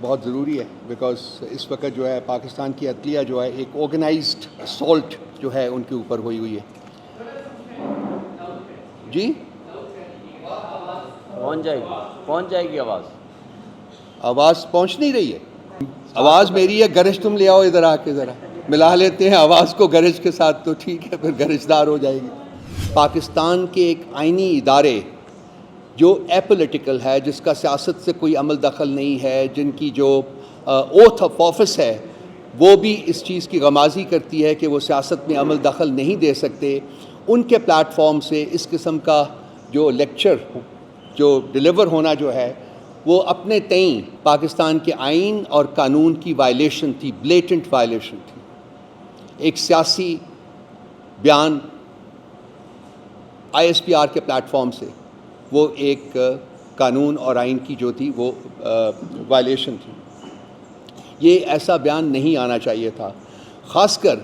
بہت ضروری ہے بیکاز اس وقت جو ہے پاکستان کی عدلیہ جو ہے ایک آرگنائزڈ اسالٹ جو ہے ان کے اوپر ہوئی ہے. جی پہنچ جائے گی آواز پہنچ نہیں رہی ہے. آواز میری ہے, گرج تم لے آؤ ادھر آ کے ذرا ملا لیتے ہیں آواز کو گرج کے ساتھ, تو ٹھیک ہے, پھر گرجدار ہو جائے گی. پاکستان کے ایک آئینی ادارے جو اپولیٹیکل ہے, جس کا سیاست سے کوئی عمل دخل نہیں ہے, جن کی جو اوتھ آف آفس ہے وہ بھی اس چیز کی غمازی کرتی ہے کہ وہ سیاست میں عمل دخل نہیں دے سکتے, ان کے پلیٹ فارم سے اس قسم کا جو لیکچر جو ڈیلیور ہونا جو ہے وہ اپنے تئیں پاکستان کے آئین اور قانون کی وائلیشن تھی, بلیٹنٹ وائلیشن تھی. ایک سیاسی بیان آئی ایس پی آر کے پلیٹ فارم سے وہ ایک قانون اور آئین کی جو تھی وہ وائلیشن تھی. یہ ایسا بیان نہیں آنا چاہیے تھا, خاص کر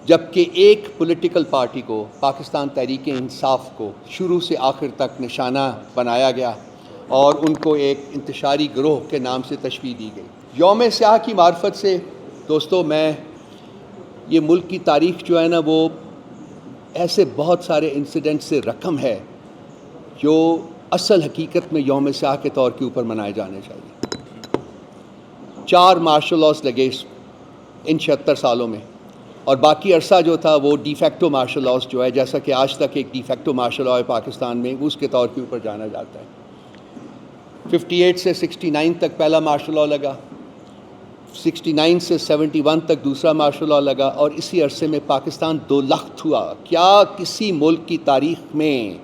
جب کہ ایک پولیٹیکل پارٹی کو, پاکستان تحریک انصاف کو شروع سے آخر تک نشانہ بنایا گیا اور ان کو ایک انتشاری گروہ کے نام سے تشبیہ دی گئی. یوم سیاہ کی معرفت سے دوستو, میں یہ ملک کی تاریخ جو ہے نا وہ ایسے بہت سارے انسیڈنٹ سے رقم ہے جو اصل حقیقت میں یوم سیاہ کے طور کے اوپر منائے جانے چاہیے. 4 مارشل لاز لگے ان 76 سالوں میں, اور باقی عرصہ جو تھا وہ ڈی فیکٹو مارشل لاز جو ہے, جیسا کہ آج تک ایک ڈی فیکٹو مارشل لاء ہے پاکستان میں, اس کے طور کے اوپر جانا جاتا ہے. 58 سے 69 تک پہلا مارشل لاء لگا, 69 سے 71 تک دوسرا مارشل لاء لگا, اور اسی عرصے میں پاکستان 2 لخت ہوا. کیا کسی ملک کی تاریخ میں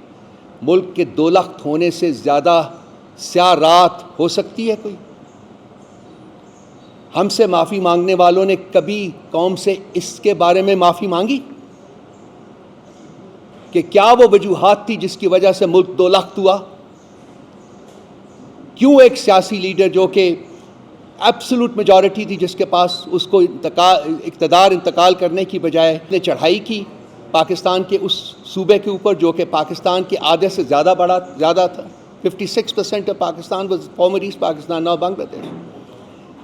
ملک کے 2 لخت ہونے سے زیادہ سیاہ رات ہو سکتی ہے کوئی؟ ہم سے معافی مانگنے والوں نے کبھی قوم سے اس کے بارے میں معافی مانگی کہ کیا وہ وجوہات تھی جس کی وجہ سے ملک 2 لخت ہوا؟ کیوں ایک سیاسی لیڈر جو کہ ایبسولوٹ میجورٹی تھی جس کے پاس, اس کو اقتدار انتقال کرنے کی بجائے نے چڑھائی کی پاکستان کے اس صوبے کے اوپر جو کہ پاکستان کے آدھے سے زیادہ تھا. 56% of Pakistan was former East Pakistan, now Bangladesh.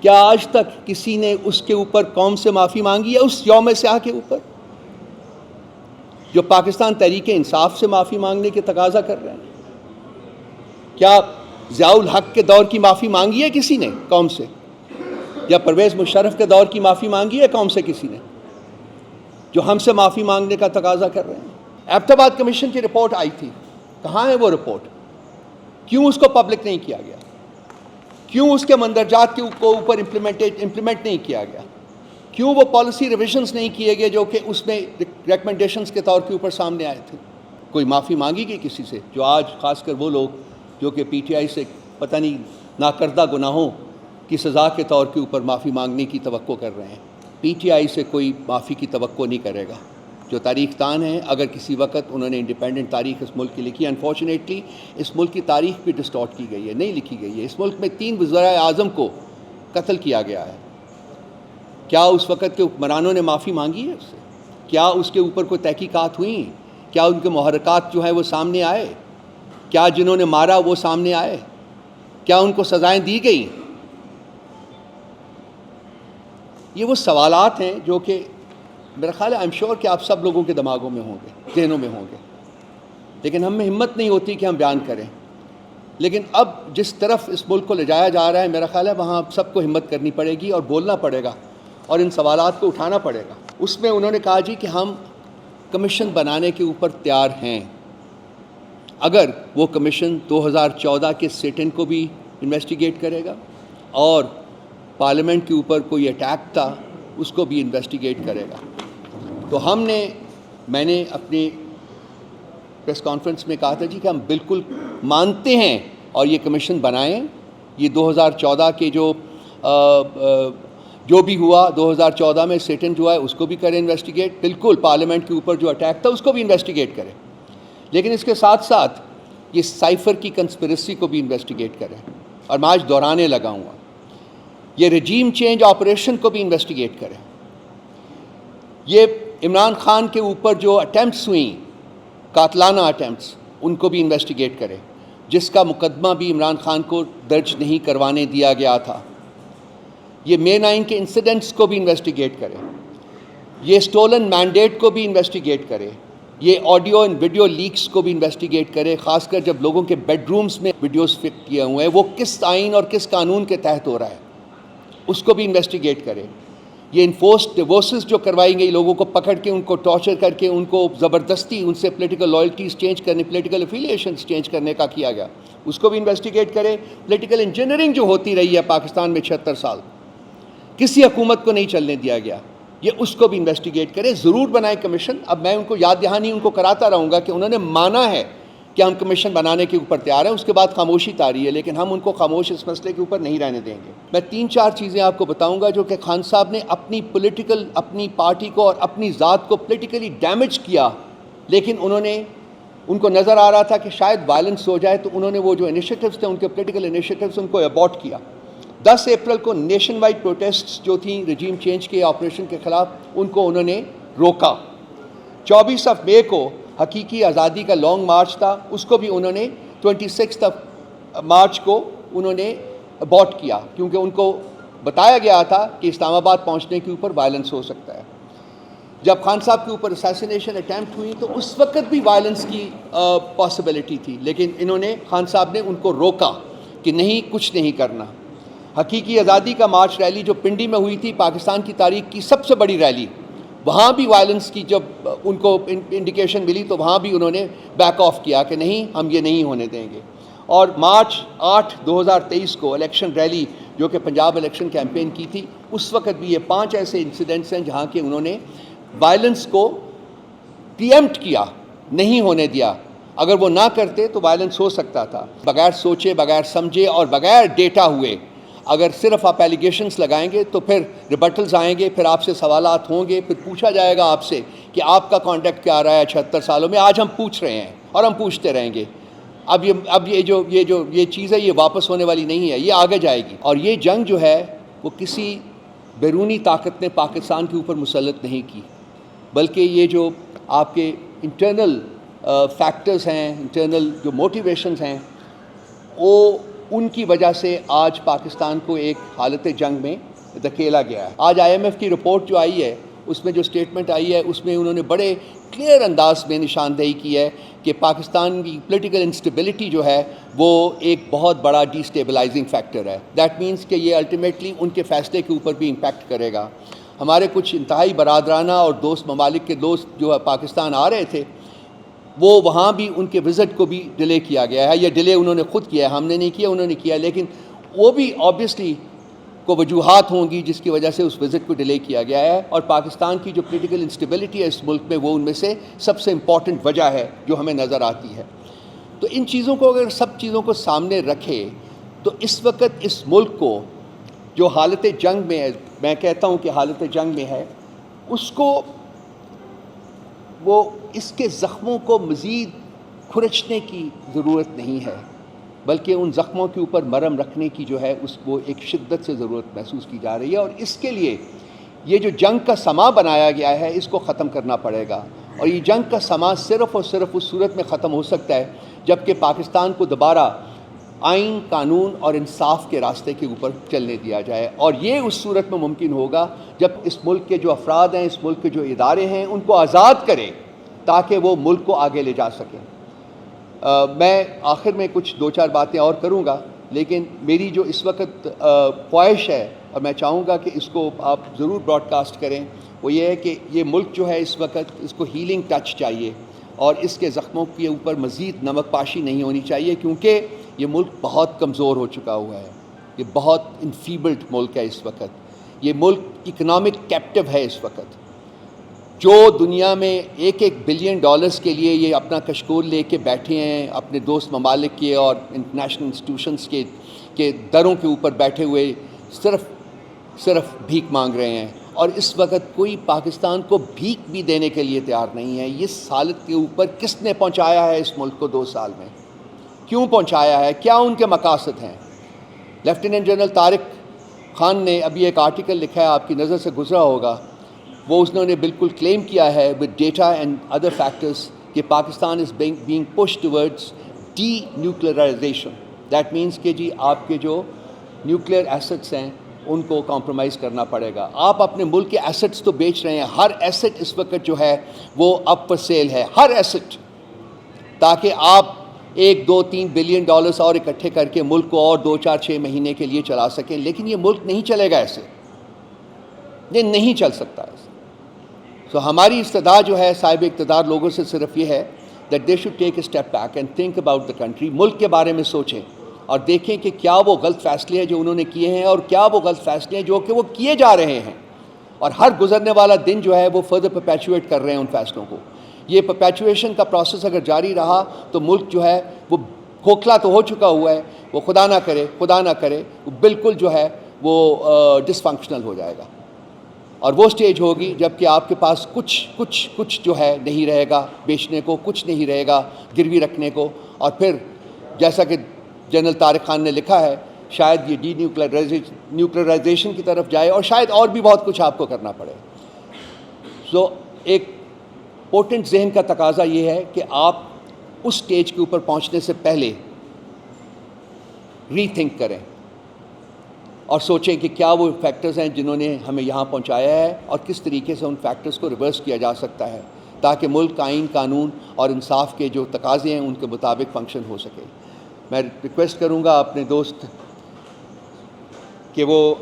کیا آج تک کسی نے اس کے اوپر قوم سے معافی مانگی ہے, اس یوم سیاہ کے اوپر جو پاکستان تحریک انصاف سے معافی مانگنے کے تقاضا کر رہے ہیں؟ کیا ضیاء الحق کے دور کی معافی مانگی ہے کسی نے قوم سے, یا پرویز مشرف کے دور کی معافی مانگی ہے قوم سے کسی نے, جو ہم سے معافی مانگنے کا تقاضا کر رہے ہیں؟ ایبٹ آباد کمیشن کی رپورٹ آئی تھی, کہاں ہے وہ رپورٹ؟ کیوں اس کو پبلک نہیں کیا گیا؟ کیوں اس کے مندرجات کے اوپر امپلیمنٹ نہیں کیا گیا؟ کیوں وہ پالیسی ریویژنز نہیں کیے گئے جو کہ اس میں ریکمنڈیشنز کے طور کے اوپر سامنے آئے تھے؟ کوئی معافی مانگی گئی کسی سے؟ جو آج خاص کر وہ لوگ جو کہ پی ٹی آئی سے پتہ نہیں ناکردہ گناہوں کی سزا کے طور کے اوپر معافی مانگنے کی توقع کر رہے ہیں. پی ٹی آئی سے کوئی معافی کی توقع نہیں کرے گا. جو تاریخ دان ہیں, اگر کسی وقت انہوں نے انڈیپینڈنٹ تاریخ اس ملک کی لکھی, انفارچونیٹلی اس ملک کی تاریخ بھی ڈسٹارٹ کی گئی ہے, نہیں لکھی گئی ہے. اس ملک میں 3 وزرائے اعظم کو قتل کیا گیا ہے. کیا اس وقت کے حکمرانوں نے معافی مانگی ہے اس سے؟ کیا اس کے اوپر کوئی تحقیقات ہوئی ہیں؟ کیا ان کے محرکات جو ہیں وہ سامنے آئے؟ کیا جنہوں نے مارا وہ سامنے آئے؟ کیا ان کو سزائیں دی گئیں؟ یہ وہ سوالات ہیں جو کہ میرا خیال ہے, آئی ایم شیور کہ آپ سب لوگوں کے دماغوں میں ہوں گے, ذہنوں میں ہوں گے, لیکن ہم میں ہمت نہیں ہوتی کہ ہم بیان کریں. لیکن اب جس طرف اس ملک کو لے جایا جا رہا ہے, میرا خیال ہے وہاں سب کو ہمت کرنی پڑے گی اور بولنا پڑے گا اور ان سوالات کو اٹھانا پڑے گا. اس میں انہوں نے کہا جی کہ ہم کمیشن بنانے کے اوپر تیار ہیں, اگر وہ کمیشن 2014 کے سیٹ ان کو بھی انویسٹیگیٹ کرے گا اور پارلیمنٹ کے اوپر کوئی اٹیک تھا اس کو بھی انویسٹیگیٹ کرے گا. تو میں نے اپنی پریس کانفرنس میں کہا تھا جی کہ ہم بالکل مانتے ہیں اور یہ کمیشن بنائیں. یہ 2014 کے جو بھی ہوا 2014 میں سیٹ ان جو ہے اس کو بھی کریں انویسٹیگیٹ, بالکل پارلیمنٹ کے اوپر جو اٹیک تھا اس کو بھی انویسٹیگیٹ کریں, لیکن اس کے ساتھ ساتھ یہ سائفر کی کنسپریسی کو بھی انویسٹیگیٹ کریں. اور میں آج دہرانے لگا ہوں, یہ رجیم چینج آپریشن کو بھی انویسٹیگیٹ کریں. یہ عمران خان کے اوپر جو اٹیمپٹس ہوئیں, قاتلانہ اٹیمپٹس, ان کو بھی انویسٹیگیٹ کریں, جس کا مقدمہ بھی عمران خان کو درج نہیں کروانے دیا گیا تھا. یہ مے 9 کے انسیڈنٹس کو بھی انویسٹیگیٹ کرے, یہ اسٹولن مینڈیٹ کو بھی انویسٹیگیٹ کرے, یہ آڈیو اینڈ ویڈیو لیکس کو بھی انویسٹیگیٹ کرے, خاص کر جب لوگوں کے بیڈ رومز میں ویڈیوز فٹ کیے ہوئے ہیں وہ کس آئین اور کس قانون کے تحت ہو رہا ہے اس کو بھی انویسٹیگیٹ کرے. یہ انفورسڈ ڈیورسز جو کروائی گئی لوگوں کو پکڑ کے ان کو ٹارچر کر کے ان کو زبردستی ان سے پولیٹیکل لائلٹیز چینج کرنے, پولیٹیکل افیلیشنز چینج کرنے کا کیا گیا اس کو بھی انویسٹیگیٹ کرے. پولیٹیکل انجینئرنگ جو ہوتی رہی ہے پاکستان میں 76 سال کسی حکومت کو نہیں چلنے دیا گیا, یہ اس کو بھی انویسٹیگیٹ کرے. ضرور بنائے کمیشن. اب میں ان کو یاد دہانی ان کو کراتا رہوں گا کہ انہوں نے مانا ہے کہ ہم کمیشن بنانے کے اوپر تیار ہیں, اس کے بعد خاموشی طاری ہے, لیکن ہم ان کو خاموش اس مسئلے کے اوپر نہیں رہنے دیں گے. میں 3-4 چیزیں آپ کو بتاؤں گا جو کہ خان صاحب نے اپنی پارٹی کو اور اپنی ذات کو پولیٹیکلی ڈیمیج کیا, لیکن ان کو نظر آ رہا تھا کہ شاید وائلنس ہو جائے, تو انہوں نے وہ جو انیشیٹوز تھے ان کے پولیٹیکل انیشیٹوز ان کو ابورٹ کیا. 10 اپریل کو نیشن وائڈ پروٹیسٹس جو تھیں رجیم چینج کے آپریشن کے خلاف ان کو انہوں نے روکا. 24 مئی کو حقیقی آزادی کا لانگ مارچ تھا, اس کو بھی انہوں نے 26 مارچ کو انہوں نے ابورٹ کیا, کیونکہ ان کو بتایا گیا تھا کہ اسلام آباد پہنچنے کے اوپر وائلنس ہو سکتا ہے. جب خان صاحب کے اوپر اسیسینیشن اٹیمپٹ ہوئی تو اس وقت بھی وائلنس کی پاسبلٹی تھی, لیکن خان صاحب نے ان کو روکا کہ نہیں, کچھ نہیں کرنا. حقیقی آزادی کا مارچ ریلی جو پنڈی میں ہوئی تھی, پاکستان کی تاریخ کی سب سے بڑی ریلی, وہاں بھی وائلنس کی جب ان کو انڈیکیشن ملی تو وہاں بھی انہوں نے بیک آف کیا کہ نہیں, ہم یہ نہیں ہونے دیں گے. اور مارچ 8 2023 کو الیکشن ریلی جو کہ پنجاب الیکشن کیمپین کی تھی, اس وقت بھی یہ 5 ایسے انسیڈنٹس ہیں جہاں کہ انہوں نے وائلنس کو پری ایمپٹ کیا, نہیں ہونے دیا. اگر وہ نہ کرتے تو وائلنس ہو سکتا تھا. بغیر سوچے, بغیر سمجھے اور بغیر ڈیٹا ہوئے اگر صرف آپ ایلیگیشنز لگائیں گے تو پھر ریبٹلز آئیں گے, پھر آپ سے سوالات ہوں گے, پھر پوچھا جائے گا آپ سے کہ آپ کا کانٹیکٹ کیا رہا ہے 76 سالوں میں. آج ہم پوچھ رہے ہیں اور ہم پوچھتے رہیں گے. اب یہ چیز ہے, یہ واپس ہونے والی نہیں ہے, یہ آگے جائے گی. اور یہ جنگ جو ہے وہ کسی بیرونی طاقت نے پاکستان کے اوپر مسلط نہیں کی, بلکہ یہ جو آپ کے انٹرنل فیکٹرز ہیں, انٹرنل جو موٹیویشنز ہیں, وہ ان کی وجہ سے آج پاکستان کو ایک حالت جنگ میں دھکیلا گیا ہے. آج IMF کی رپورٹ جو آئی ہے اس میں جو سٹیٹمنٹ آئی ہے اس میں انہوں نے بڑے کلیئر انداز میں نشاندہی کی ہے کہ پاکستان کی پولیٹیکل انسٹیبلٹی جو ہے وہ ایک بہت بڑا ڈی اسٹیبلائزنگ فیکٹر ہے. دیٹ مینس کہ یہ الٹیمیٹلی ان کے فیصلے کے اوپر بھی امپیکٹ کرے گا. ہمارے کچھ انتہائی برادرانہ اور دوست ممالک کے دوست جو پاکستان آ رہے تھے, وہ وہاں بھی ان کے وزٹ کو بھی ڈیلے کیا گیا ہے. یہ ڈیلے انہوں نے خود کیا ہے, ہم نے نہیں کیا, انہوں نے کیا, لیکن وہ بھی آبویسلی کو وجوہات ہوں گی جس کی وجہ سے اس وزٹ کو ڈیلے کیا گیا ہے. اور پاکستان کی جو پولیٹیکل انسٹیبلٹی ہے اس ملک میں, وہ ان میں سے سب سے امپورٹنٹ وجہ ہے جو ہمیں نظر آتی ہے. تو ان چیزوں کو اگر سب چیزوں کو سامنے رکھے تو اس وقت اس ملک کو جو حالت جنگ میں ہے, میں کہتا ہوں کہ حالت جنگ میں ہے, اس کو وہ اس کے زخموں کو مزید کھرچنے کی ضرورت نہیں ہے, بلکہ ان زخموں کے اوپر مرہم رکھنے کی جو ہے اس کو ایک شدت سے ضرورت محسوس کی جا رہی ہے. اور اس کے لیے یہ جو جنگ کا سما بنایا گیا ہے اس کو ختم کرنا پڑے گا. اور یہ جنگ کا سما صرف اور صرف اس صورت میں ختم ہو سکتا ہے جب کہ پاکستان کو دوبارہ آئین, قانون اور انصاف کے راستے کے اوپر چلنے دیا جائے. اور یہ اس صورت میں ممکن ہوگا جب اس ملک کے جو افراد ہیں, اس ملک کے جو ادارے ہیں, ان کو آزاد کرے تاکہ وہ ملک کو آگے لے جا سکیں. میں آخر میں کچھ 2-4 باتیں اور کروں گا, لیکن میری جو اس وقت خواہش ہے اور میں چاہوں گا کہ اس کو آپ ضرور براڈ کاسٹ کریں, وہ یہ ہے کہ یہ ملک جو ہے اس وقت اس کو ہیلنگ ٹچ چاہیے اور اس کے زخموں کے اوپر مزید نمک پاشی نہیں ہونی چاہیے, کیونکہ یہ ملک بہت کمزور ہو چکا ہوا ہے. یہ بہت انفیبلڈ ملک ہے اس وقت. یہ ملک اکنامک کیپٹیو ہے اس وقت. جو دنیا میں $1 بلین کے لیے یہ اپنا کشکول لے کے بیٹھے ہیں, اپنے دوست ممالک کے اور انٹرنیشنل انسٹیٹیوشنز کے دروں کے اوپر بیٹھے ہوئے صرف بھیک مانگ رہے ہیں, اور اس وقت کوئی پاکستان کو بھیک بھی دینے کے لیے تیار نہیں ہے. اس حالت کے اوپر کس نے پہنچایا ہے اس ملک کو 2 سال میں؟ کیوں پہنچایا ہے؟ کیا ان کے مقاصد ہیں؟ لیفٹیننٹ جنرل طارق خان نے ابھی ایک آرٹیکل لکھا ہے, آپ کی نظر سے گزرا ہوگا. وہ انہوں نے بالکل کلیم کیا ہے with data and other factors کہ Pakistan is being push towards denuclearisation. That means کہ جی آپ کے جو نیوکلیئر ایسٹس ہیں ان کو کمپرومائز کرنا پڑے گا. آپ اپنے ملک کے ایسٹس تو بیچ رہے ہیں. ہر ایسٹ اس وقت جو ہے وہ اپ فار سیل ہے, ہر ایسٹ, تاکہ آپ 1-2-3 بلین ڈالرز اور اکٹھے کر کے ملک کو اور 2-4-6 مہینے کے لیے چلا سکیں. لیکن یہ ملک نہیں چلے گا ایسے, یہ نہیں چل سکتا ایسے. سو ہماری استدعا جو ہے صاحب اقتدار لوگوں سے صرف یہ ہے that they should take a step back and think about the country. ملک کے بارے میں سوچیں اور دیکھیں کہ کیا وہ غلط فیصلے ہیں جو انہوں نے کیے ہیں اور کیا وہ غلط فیصلے ہیں جو کہ وہ کیے جا رہے ہیں, اور ہر گزرنے والا دن جو ہے وہ فردر پرپیچویٹ کر رہے ہیں ان فیصلوں کو. یہ پرپیچویشن کا پروسیس اگر جاری رہا تو ملک جو ہے وہ کھوکھلا تو ہو چکا ہوا ہے, وہ خدا نہ کرے وہ بالکل جو ہے وہ ڈس فنکشنل ہو جائے گا. اور وہ سٹیج ہوگی جب کہ آپ کے پاس کچھ جو ہے نہیں رہے گا بیچنے کو, کچھ نہیں رہے گا گروی رکھنے کو. اور پھر جیسا کہ جنرل طارق خان نے لکھا ہے, شاید یہ نیوکلرائزیشن کی طرف جائے اور شاید اور بھی بہت کچھ آپ کو کرنا پڑے. سو ایک پوٹنٹ ذہن کا تقاضا یہ ہے کہ آپ اس سٹیج کے اوپر پہنچنے سے پہلے ری تھنک کریں اور سوچیں کہ کیا وہ فیکٹرز ہیں جنہوں نے ہمیں یہاں پہنچایا ہے اور کس طریقے سے ان فیکٹرز کو ریورس کیا جا سکتا ہے تاکہ ملک آئین قانون اور انصاف کے جو تقاضے ہیں ان کے مطابق فنکشن ہو سکے. میں ریکویسٹ کروں گا اپنے دوست کہ وہ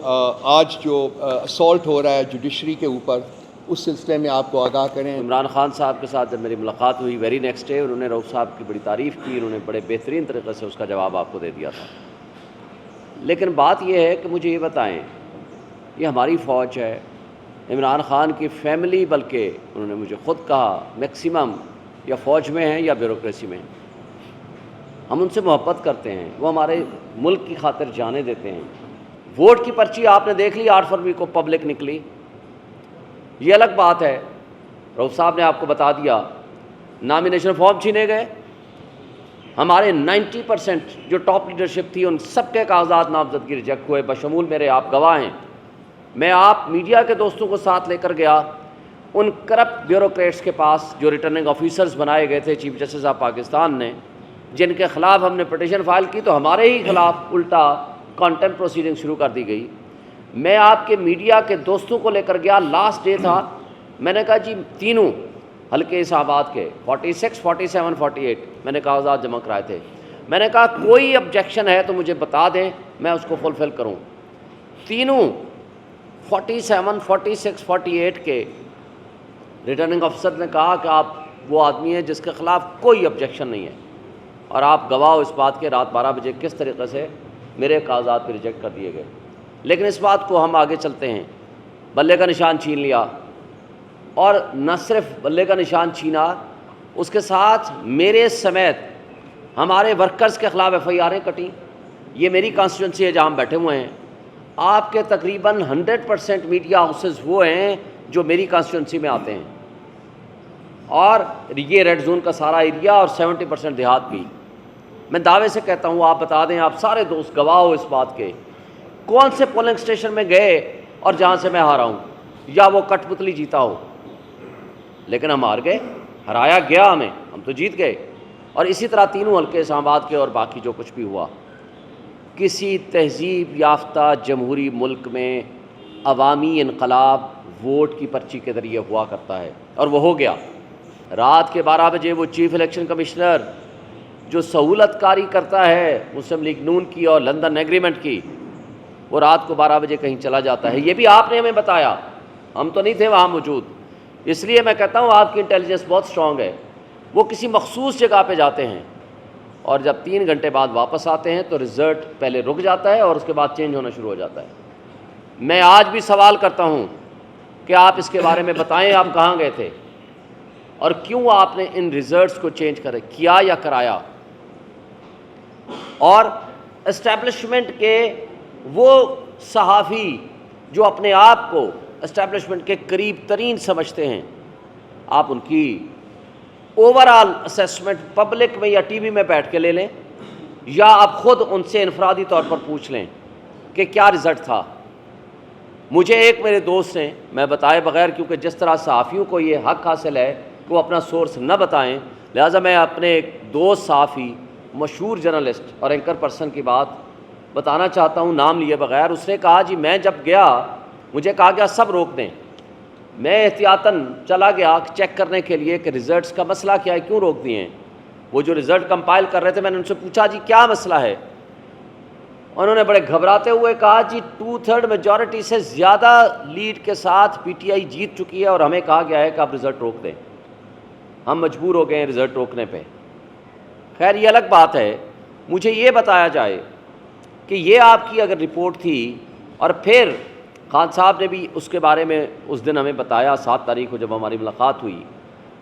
آج جو اسالٹ ہو رہا ہے جوڈیشری کے اوپر, اس سلسلے میں آپ کو آگاہ کریں. عمران خان صاحب کے ساتھ جب میری ملاقات ہوئی ویری نیکسٹ ڈے, انہوں نے رؤوف صاحب کی بڑی تعریف کی, انہوں نے بڑے بہترین طریقے سے اس کا جواب آپ کو دے دیا تھا. لیکن بات یہ ہے کہ مجھے یہ بتائیں, یہ ہماری فوج ہے, عمران خان کی فیملی, بلکہ انہوں نے مجھے خود کہا میکسیمم یا فوج میں ہیں یا بیوروکریسی میں. ہم ان سے محبت کرتے ہیں, وہ ہمارے ملک کی خاطر جانے دیتے ہیں. ووٹ کی پرچی آپ نے دیکھ لی 8 فروری کو پبلک نکلی, یہ الگ بات ہے. رؤوف صاحب نے آپ کو بتا دیا نامینیشن فارم چھینے گئے. ہمارے 90% جو ٹاپ لیڈرشپ تھی ان سب کے کاغذات نامزدگی ریجیکٹ ہوئے, بشمول میرے. آپ گواہ ہیں. میں آپ میڈیا کے دوستوں کو ساتھ لے کر گیا ان کرپٹ بیوروکریٹس کے پاس جو ریٹرننگ آفیسرز بنائے گئے تھے چیف جسٹس آف پاکستان نے, جن کے خلاف ہم نے پٹیشن فائل کی تو ہمارے ہی خلاف الٹا کانٹمپٹ پروسیڈنگ شروع کر دی گئی. میں آپ کے میڈیا کے دوستوں کو لے کر گیا, لاسٹ ڈے تھا, میں نے کہا جی تینوں حلقے اسلام آباد کے 46, 47, 48 میں نے کاغذات جمع کرائے تھے. میں نے کہا کوئی آبجیکشن ہے تو مجھے بتا دیں, میں اس کو فلفل کروں. تینوں 47, 46, 48 کے ریٹرننگ آفیسر نے کہا کہ آپ وہ آدمی ہیں جس کے خلاف کوئی آبجیکشن نہیں ہے, اور آپ گواہ ہو اس بات کے رات 12 بجے کس طریقے سے میرے کاغذات پہ ریجیکٹ کر دیے گئے. لیکن اس بات کو ہم آگے چلتے ہیں, بلے کا نشان چھین لیا, اور نہ صرف بلے کا نشان چھینا, اس کے ساتھ میرے سمیت ہمارے ورکرز کے خلاف FIRیں کٹیں. یہ میری کانسٹیٹوئنسی ہے جہاں ہم بیٹھے ہوئے ہیں. آپ کے تقریباً 100% میڈیا ہاؤسز وہ ہیں جو میری کانسٹیٹوئنسی میں آتے ہیں, اور یہ ریڈ زون کا سارا ایریا اور 70% دیہات بھی. میں دعوے سے کہتا ہوں, آپ بتا دیں, آپ سارے دوست گواہ ہو اس بات کے, کون سے پولنگ اسٹیشن میں گئے اور جہاں سے میں ہارا ہوں, یا وہ کٹ پتلی جیتا ہو. لیکن ہم ہار گئے, ہرایا گیا ہمیں, ہم تو جیت گئے. اور اسی طرح تینوں حلقے اسلام آباد کے اور باقی جو کچھ بھی ہوا. کسی تہذیب یافتہ جمہوری ملک میں عوامی انقلاب ووٹ کی پرچی کے ذریعے ہوا کرتا ہے, اور وہ ہو گیا. رات کے 12 بجے وہ چیف الیکشن کمشنر جو سہولت کاری کرتا ہے مسلم لیگ نون کی اور لندن ایگریمنٹ کی, وہ رات کو 12 بجے کہیں چلا جاتا ہے. یہ بھی آپ نے ہمیں بتایا, ہم تو نہیں تھے وہاں موجود. اس لیے میں کہتا ہوں آپ کی انٹیلیجنس بہت اسٹرانگ ہے. وہ کسی مخصوص جگہ پہ جاتے ہیں اور جب 3 گھنٹے بعد واپس آتے ہیں تو رزلٹ پہلے رک جاتا ہے اور اس کے بعد چینج ہونا شروع ہو جاتا ہے. میں آج بھی سوال کرتا ہوں کہ آپ اس کے بارے میں بتائیں, آپ کہاں گئے تھے اور کیوں آپ نے ان ریزلٹس کو چینج کیا یا کرایا. اور اسٹیبلشمنٹ کے وہ صحافی جو اپنے آپ کو اسٹیبلشمنٹ کے قریب ترین سمجھتے ہیں, آپ ان کی اوور آل اسیسمنٹ پبلک میں یا ٹی وی میں بیٹھ کے لے لیں, یا آپ خود ان سے انفرادی طور پر پوچھ لیں کہ کیا رزلٹ تھا. مجھے ایک میرے دوست نے, میں بتائے بغیر, کیونکہ جس طرح صحافیوں کو یہ حق حاصل ہے کہ وہ اپنا سورس نہ بتائیں, لہٰذا میں اپنے ایک دوست صحافی مشہور جرنلسٹ اور اینکر پرسن کی بات بتانا چاہتا ہوں نام لیے بغیر. اس نے کہا جی میں جب گیا مجھے کہا گیا سب روک دیں. میں احتیاطاً چلا گیا چیک کرنے کے لیے کہ ریزلٹس کا مسئلہ کیا ہے, کیوں روک دیے ہیں. وہ جو رزلٹ کمپائل کر رہے تھے میں نے ان سے پوچھا جی کیا مسئلہ ہے. انہوں نے بڑے گھبراتے ہوئے کہا جی 2/3 میجورٹی سے زیادہ لیڈ کے ساتھ پی ٹی آئی جیت چکی ہے اور ہمیں کہا گیا ہے کہ آپ رزلٹ روک دیں. ہم مجبور ہو گئے ہیں رزلٹ روکنے پہ. خیر یہ الگ بات ہے. مجھے یہ بتایا جائے کہ یہ آپ کی اگر رپورٹ تھی, اور پھر خان صاحب نے بھی اس کے بارے میں اس دن ہمیں بتایا 7 تاریخ کو جب ہماری ملاقات ہوئی,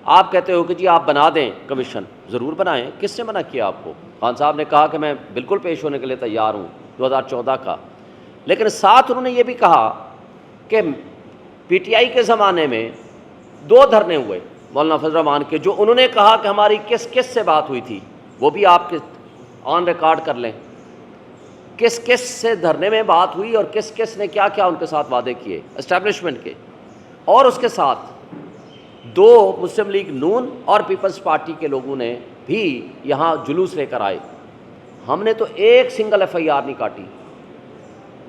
آپ کہتے ہو کہ جی آپ بنا دیں کمیشن. ضرور بنائیں. کس نے منع کیا آپ کو؟ خان صاحب نے کہا کہ میں بالکل پیش ہونے کے لیے تیار ہوں 2014 کا. لیکن ساتھ انہوں نے یہ بھی کہا کہ پی ٹی آئی کے زمانے میں 2 دھرنے ہوئے مولانا فضل الرحمان کے, جو انہوں نے کہا کہ ہماری کس کس سے بات ہوئی تھی, وہ بھی آپ کے آن ریکارڈ کر لیں. کس کس سے دھرنے میں بات ہوئی اور کس کس نے کیا کیا ان کے ساتھ وعدے کیے اسٹیبلشمنٹ کے. اور اس کے ساتھ 2 مسلم لیگ نون اور پیپلز پارٹی کے لوگوں نے بھی یہاں جلوس لے کر آئے. ہم نے تو ایک سنگل ایف آئی آر نہیں کاٹی.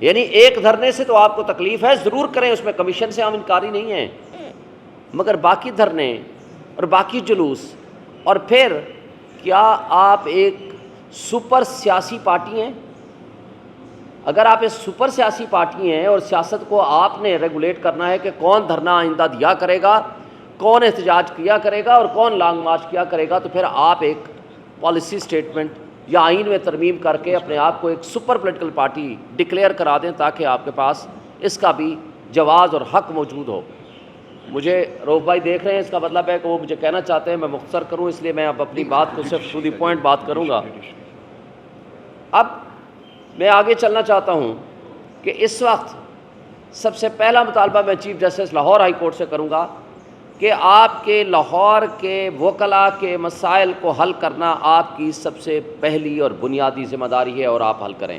یعنی ایک دھرنے سے تو آپ کو تکلیف ہے, ضرور کریں, اس میں کمیشن سے ہم انکاری نہیں ہیں, مگر باقی دھرنے اور باقی جلوس. اور پھر کیا آپ ایک سپر سیاسی پارٹی ہیں؟ اگر آپ ایک سپر سیاسی پارٹی ہیں اور سیاست کو آپ نے ریگولیٹ کرنا ہے کہ کون دھرنا آئندہ دیا کرے گا, کون احتجاج کیا کرے گا اور کون لانگ مارچ کیا کرے گا, تو پھر آپ ایک پالیسی سٹیٹمنٹ یا آئین میں ترمیم کر کے اپنے آپ کو ایک سپر پولیٹیکل پارٹی ڈکلیئر کرا دیں تاکہ آپ کے پاس اس کا بھی جواز اور حق موجود ہو. مجھے روف بھائی دیکھ رہے ہیں, اس کا مطلب ہے کہ وہ مجھے کہنا چاہتے ہیں میں مختصر کروں, اس لیے میں اب اپنی بات کو صرف ٹو دی پوائنٹ بات کروں گا. اب میں آگے چلنا چاہتا ہوں کہ اس وقت سب سے پہلا مطالبہ میں chief justice Lahore high court سے کروں گا کہ آپ کے لاہور کے وکلاء کے مسائل کو حل کرنا آپ کی سب سے پہلی اور بنیادی ذمہ داری ہے, اور آپ حل کریں.